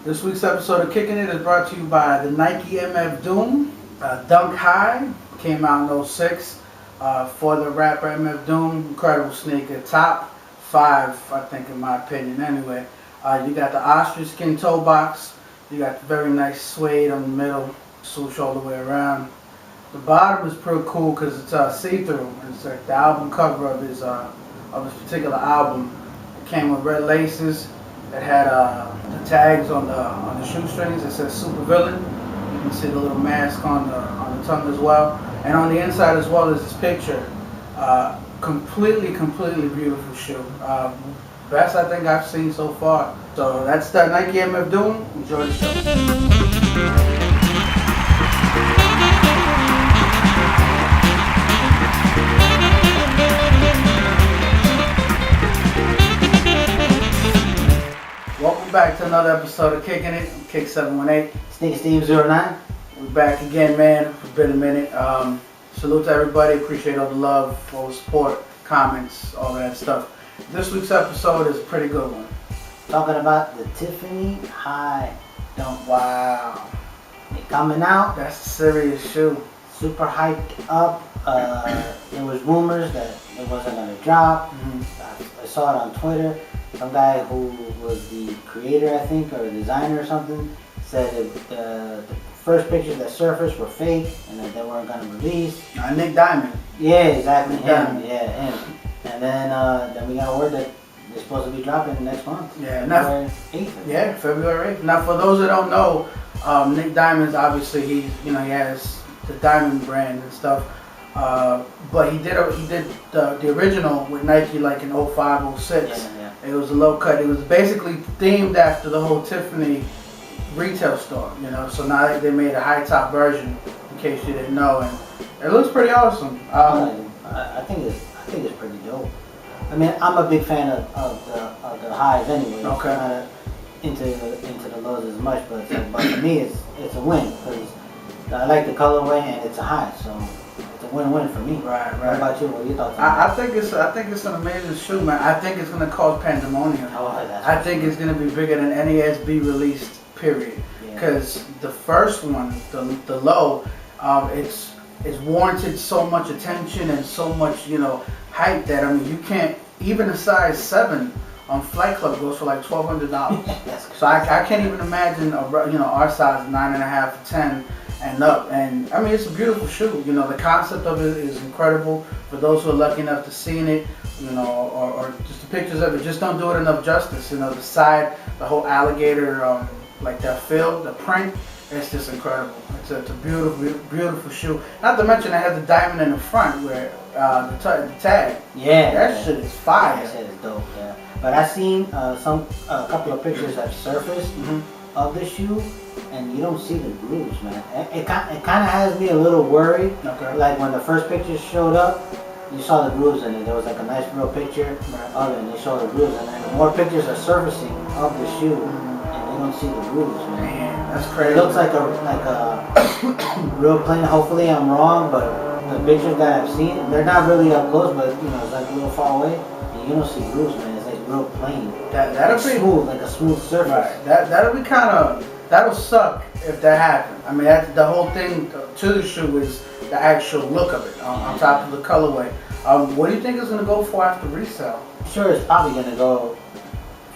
This week's episode of Kickin' It is brought to you by the Nike MF Doom. Dunk High came out in '06 for the rapper MF Doom. Incredible sneaker. Top 5, I think, in my opinion. Anyway, you got the ostrich skin toe box. You got the very nice suede on the middle, swoosh all the way around. The bottom is pretty cool because it's see-through. It's like the album cover of his particular album. It came with red laces. It had the tags on the shoestrings. It says Super Villain. You can see the little mask on the tongue as well. And on the inside as well is this picture. Completely beautiful shoe. Best I think I've seen so far. So that's the Nike MF Doom. Enjoy the show. Welcome back to another episode of Kickin' It. I'm Kick 718. Sneaker Steve 09. We're back again, man. It's been a minute. Salute to everybody. Appreciate all the love, all the support, comments, all that stuff. This week's episode is a pretty good one. Talking about the Tiffany High Dunk. Wow. It coming out. That's a serious shoe. Super hyped up. There was rumors that it wasn't going to drop. I saw it on Twitter. Some guy who was the creator, I think, or designer or something, said that the first pictures that surfaced were fake and that they weren't going to release. Nick Diamond. Yeah, exactly. Nick him. Diamond. Yeah, him. And then we got word that they're supposed to be dropping next month. Yeah, February 8th. Yeah, February 8th. Now, for those that don't know, Nick Diamond's obviously he has the Diamond brand and stuff. But he did the original with Nike like in 05, 06. Yeah. It was a low cut. It was basically themed after the whole Tiffany retail store, So now they made a high top version, in case you didn't know, and it looks pretty awesome. I think it's pretty dope. I mean, I'm a big fan of the highs anyway. Okay. I'm not into the lows as much, but for me it's a win because I like the colorway and it's a high, so it's a win-win for me. Right. What about you? What are your thoughts? I think it's an amazing shoe, man. I think it's gonna cause pandemonium. I think it's gonna be bigger than any SB released, period. Because the first one, the low, it's warranted so much attention and so much hype that you can't, even a size 7 on Flight Club goes for like $1,200. So I can't even imagine our size 9.5 to 10 and up. And it's a beautiful shoe. The concept of it is incredible. For those who are lucky enough to see it, or just the pictures of it, just don't do it enough justice. The side, the whole alligator, like that fill, the print, it's just incredible. It's a beautiful shoe. Not to mention it has the diamond in the front where the tag. Yeah. That shit is fire. That shit is dope. Yeah. But I seen a couple of pictures that surfaced of the shoe, and you don't see the grooves, man. It kind of has me a little worried. Okay. Like when the first pictures showed up, you saw the grooves in it. There was like a nice real picture of it, and they showed the grooves. And then more pictures are surfacing of the shoe, and you don't see the grooves, man. Man, that's crazy. It looks like a real plain. Hopefully I'm wrong, but the pictures that I've seen, they're not really up close, but it's like a little far away, and you don't see grooves, man. It's like real plain. That'll be smooth, like a smooth surface. Right. That'll suck if that happened. That's the whole thing to the shoe is the actual look of it on top of the colorway. What do you think it's gonna go for after resale? I'm sure it's probably gonna go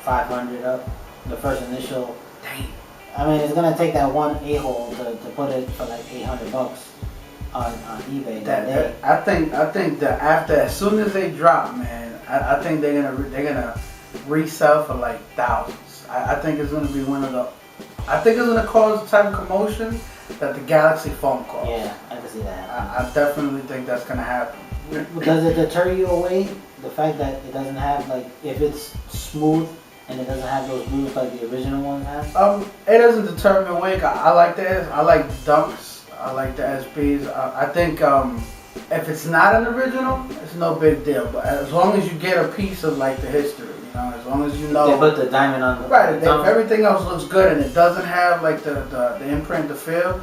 500 up. The first initial. Dang. It's gonna take that one a-hole to put it for like $800 on eBay that day. I think that as soon as they drop, man, I think they're gonna resell for like thousands. I think it's gonna be I think it's gonna cause the type of commotion that the Galaxy phone caused. Yeah, I can see that. I definitely think that's gonna happen. Does it deter you away, the fact that it doesn't have, like, if it's smooth and it doesn't have those grooves like the original ones have? It doesn't deter me away. I like the dunks. I like the SBs. I think if it's not an original, it's no big deal. But as long as you get a piece of like the history, as long as you know. They put the diamond on the right. If everything else looks good and it doesn't have like the imprint, the feel,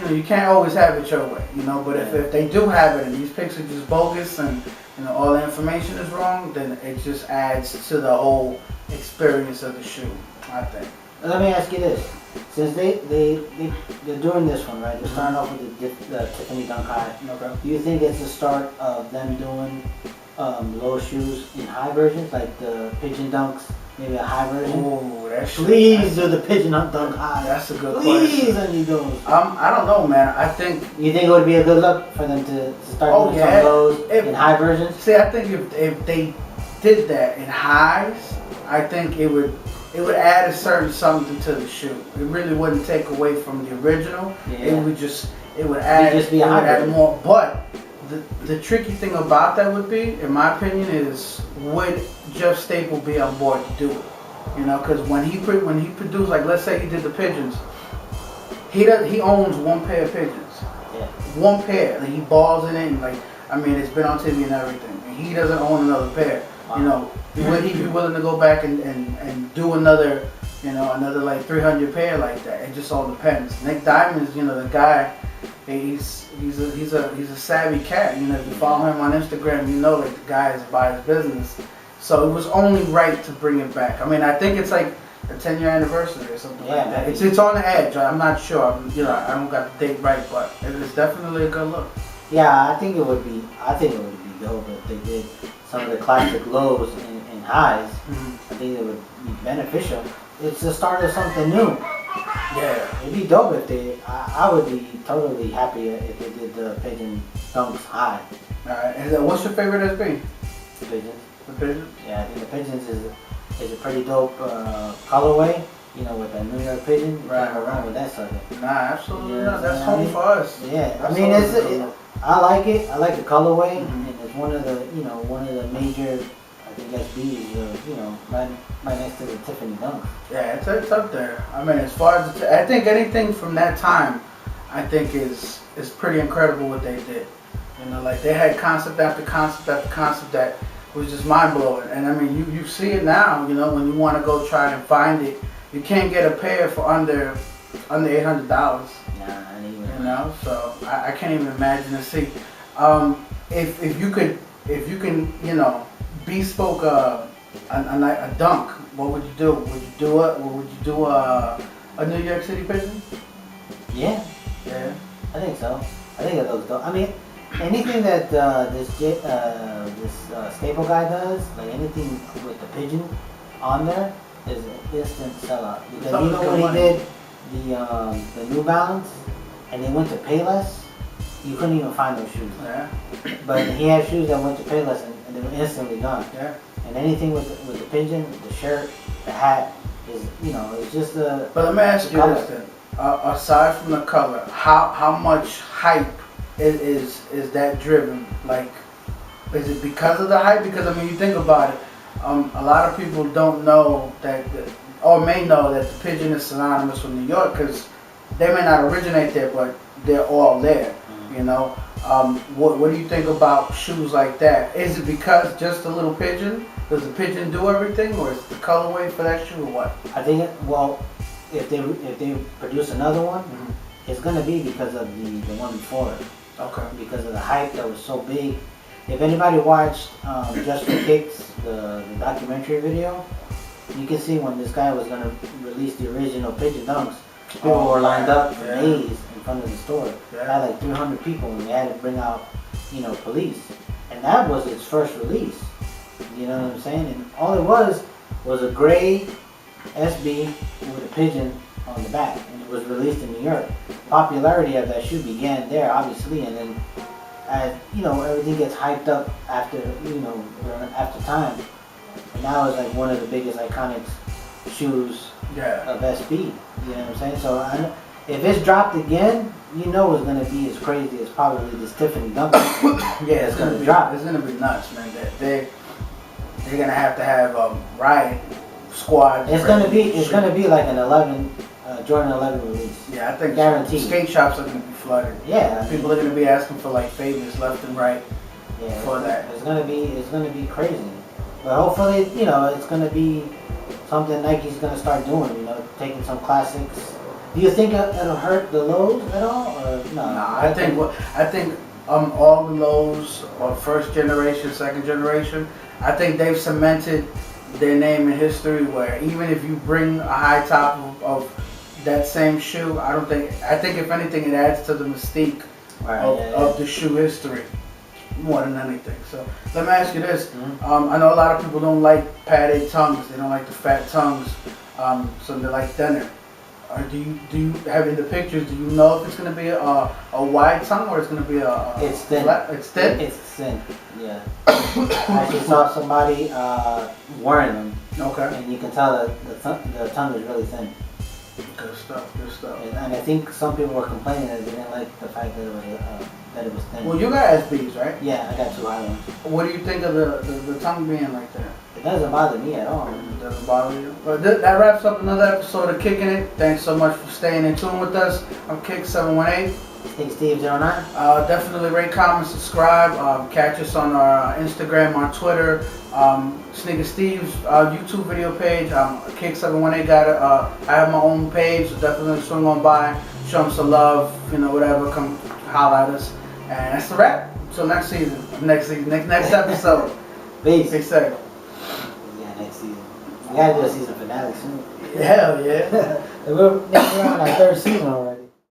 you can't always have it your way. But if they do have it and these pics are just bogus and all the information is wrong, then it just adds to the whole experience of the shoe, I think. Let me ask you this: since they're doing this one, right? They're starting off with the Tiffany Dunk High. Okay. Do you think it's the start of them doing low shoes in high versions, like the pigeon dunks, maybe a high version? Ooh, that's Please do the pigeon dunk high. That's a good Please, question. I need those. I don't know, man. I think. You think it would be a good look for them to start doing some of those in high versions? See, I think if they did that in highs, I think it would add a certain something to the shoe. It really wouldn't take away from the original. Yeah. It would add more. But the tricky thing about that would be, in my opinion, is would Jeff Staple be on board to do it? You know, because when he produced, like let's say he did the pigeons, he owns one pair of pigeons. Yeah. One pair. Like, he balls in it, and like I mean, it's been on TV and everything. And he doesn't own another pair. Wow. You know, would he be willing to go back and do another, you know, another like 300 pair like that? It just all depends. Nick Diamond's, you know, the guy. He's a savvy cat. You know, if you follow him on Instagram, you know that the guy is about his business. So it was only right to bring it back. I mean, I think it's like a 10-year anniversary or something like that. It's on the edge. I'm not sure. You know, I don't got the date right, but it's definitely a good look. Yeah, I think it would be dope if they did some of the classic lows and highs. Mm-hmm. I think it would be beneficial. It's the start of something new. Yeah. It'd be dope if they. I would be totally happy if they did the pigeon dunks high. Alright. What's your favorite SB? The pigeons. The pigeons? Yeah, I think the pigeons is a pretty dope colorway. You know, with that New York pigeon. You can't go wrong with that sucker. Nah, absolutely not. That's home for us. Yeah, I mean I like it. I like the colorway, and it's one of the major. I think SBs, you know, right next to the Tiffany Dunk. Yeah, it's up there. I mean, as far as I think anything from that time, I think is pretty incredible what they did. You know, like they had concept after concept after concept that was just mind blowing. And I mean, you see it now. You know, when you want to go try and find it, you can't get a pair for under $800. Nah, not even. You know, so I can't even imagine to see. If you can, you know, bespoke a dunk, what would you do? Would you do a New York City pigeon? Yeah. Yeah. I think so. I think it looks dope. I mean, anything that this Staple guy does, like anything with the pigeon on there, is an instant sellout. Because even when he did the New Balance and they went to Payless, you couldn't even find those shoes. Yeah. But he had shoes that went to Payless and they were instantly gone. Yeah. And anything with the pigeon, the shirt, the hat is, you know, it's just a. But let me ask you this then. Aside from the color, how much hype is that driven? Like, is it because of the hype? Because I mean, you think about it. A lot of people don't know that, or may know that the pigeon is synonymous with New York because they may not originate there, but they're all there. Mm-hmm. You know, what do you think about shoes like that? Is it because just a little pigeon? Does the pigeon do everything, or is it the colorway for that shoe, or what? I think if they produce another one, it's gonna be because of the one before it. Okay. Because of the hype that was so big. If anybody watched Just for Kicks, the documentary video, you can see when this guy was gonna release the original pigeon dunks, people were lined up for days in front of the store. Yeah. It had like 300 people, and they had to bring out, you know, police. And that was its first release. You know what I'm saying? And all it was a gray SB with a pigeon on the back, and it was released in New York. Popularity of that shoe began there, obviously, and then as you know, everything gets hyped up after time, and now it's like one of the biggest iconic shoes of SB. You know what I'm saying? So if it's dropped again, you know it's gonna be as crazy as probably this Tiffany Dunk. Yeah, it's gonna drop. It's gonna be nuts, man. They're gonna have riot squad. It's gonna be like an Jordan 11 release. Yeah, I think guaranteed. Skate shops are gonna be flooded. Yeah, people are gonna be asking for like favors left and right. Yeah, for that. It's gonna be crazy. But hopefully, you know, it's gonna be something Nike's gonna start doing. You know, taking some classics. Do you think it'll hurt the lows at all, or no? Nah, I think all the lows are first generation, second generation. I think they've cemented their name in history. Where even if you bring a high top of that same shoe, I think if anything, it adds to the mystique of the shoe history more than anything. So let me ask you this: I know a lot of people don't like padded tongues. They don't like the fat tongues. So they like thinner. Or do you have in the pictures? Do you know if it's gonna be a wide tongue or it's gonna be It's thin. It's thin. It's thin. Yeah. I just saw somebody wearing them. Okay. And you can tell that the tongue is really thin. Good stuff. Good stuff. And I think some people were complaining that they didn't like the fact that it was thin. Well, you got SBs, right? Yeah, I got 2 high ones. What do you think of the tongue being like that? It doesn't bother me at all. It doesn't bother you. But that wraps up another episode of Kicking It. Thanks so much for staying in tune with us. I'm Kick718. Hey, Steve09. Definitely rate, comment, subscribe. Catch us on our Instagram, on Twitter. Sneaker Steve's YouTube video page. Kick718 got it. I have my own page, so definitely swing on by, show them some love, whatever. Come holler at us. And that's the wrap. Until next episode. Peace. Peace out. Yeah, next season. We gotta do a season finale soon. Hell yeah. We're on our 3rd season already.